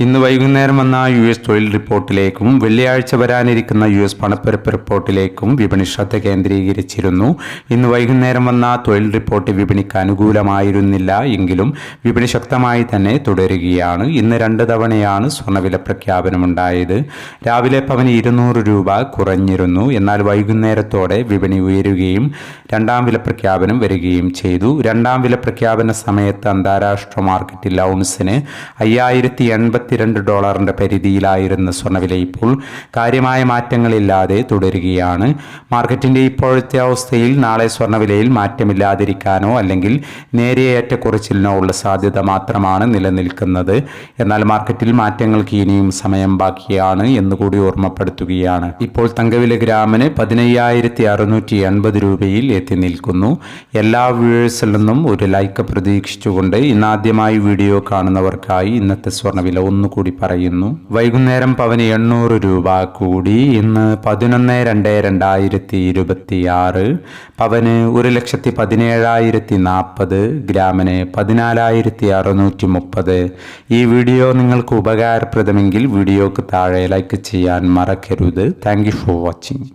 ഇന്ന് വൈകുന്നേരം വന്ന US തൊഴിൽ റിപ്പോർട്ടിലേക്കും വെള്ളിയാഴ്ച വരാനിരിക്കുന്ന US പണപ്പെരുപ്പ് റിപ്പോർട്ടിലേക്കും വിപണി ശ്രദ്ധ കേന്ദ്രീകരിച്ചിരുന്നു. ഇന്ന് വൈകുന്നേരം വന്ന തൊഴിൽ റിപ്പോർട്ട് വിപണിക്ക് അനുകൂലമായിരുന്നില്ല എങ്കിലും വിപണി ശക്തമായി തന്നെ തുടരുകയാണ്. ഇന്ന് 2 തവണയാണ് സ്വർണ്ണവില പ്രഖ്യാപനമുണ്ടായത്. രാവിലെ പവന് 200 രൂപ കുറഞ്ഞിരുന്നു. എന്നാൽ വൈകുന്നേരത്തോടെ വിപണി ഉയരുകയും രണ്ടാം വില പ്രഖ്യാപനം വരികയും ചെയ്തു. രണ്ടാം വില പ്രഖ്യാപന സമയത്ത് അന്താരാഷ്ട്ര മാർക്കറ്റിൽ ഔൺസിന് $5082 പരിധിയിലായിരുന്ന സ്വർണ്ണവില ഇപ്പോൾ കാര്യമായ മാറ്റങ്ങളില്ലാതെ തുടരുകയാണ്. മാർക്കറ്റിന്റെ ഇപ്പോഴത്തെ അവസ്ഥയിൽ നാളെ സ്വർണ്ണവിലയിൽ മാറ്റമില്ലാതിരിക്കാനോ അല്ലെങ്കിൽ നേരിയ ഏറ്റക്കുറച്ചിലിനോ ഉള്ള സാധ്യത മാത്രമാണ് നിലനിൽക്കുന്നത്. എന്നാൽ മാർക്കറ്റിൽ മാറ്റങ്ങൾക്ക് ഇനിയും സമയം ബാക്കിയാണ് എന്നുകൂടി ഓർമ്മപ്പെടുത്തുകയാണ്. ഇപ്പോൾ തങ്കവില ഗ്രാമിന് 15,680 രൂപയിൽ എത്തി നിൽക്കുന്നു. എല്ലാ വ്യൂവേഴ്സിൽ നിന്നും ഒരു ലൈക്ക് പ്രതീക്ഷിച്ചുകൊണ്ട് ഇന്നാദ്യമായി വീഡിയോ കാണുന്നവർക്കായി ഇന്നത്തെ സ്വർണ്ണവില ഒന്നുകൂടി പറയുന്നു. വൈകുന്നേരം പവന് 800 രൂപ കൂടി. ഇന്ന് 11/2/2026 പവന് 1,17,040, ഗ്രാമിന് 14,630. ഈ വീഡിയോ നിങ്ങൾക്ക് ഉപകാരപ്രദമെങ്കിൽ വീഡിയോക്ക് താഴെ ലൈക്ക് ചെയ്യാൻ മറക്കരുത്. Thank you for watching.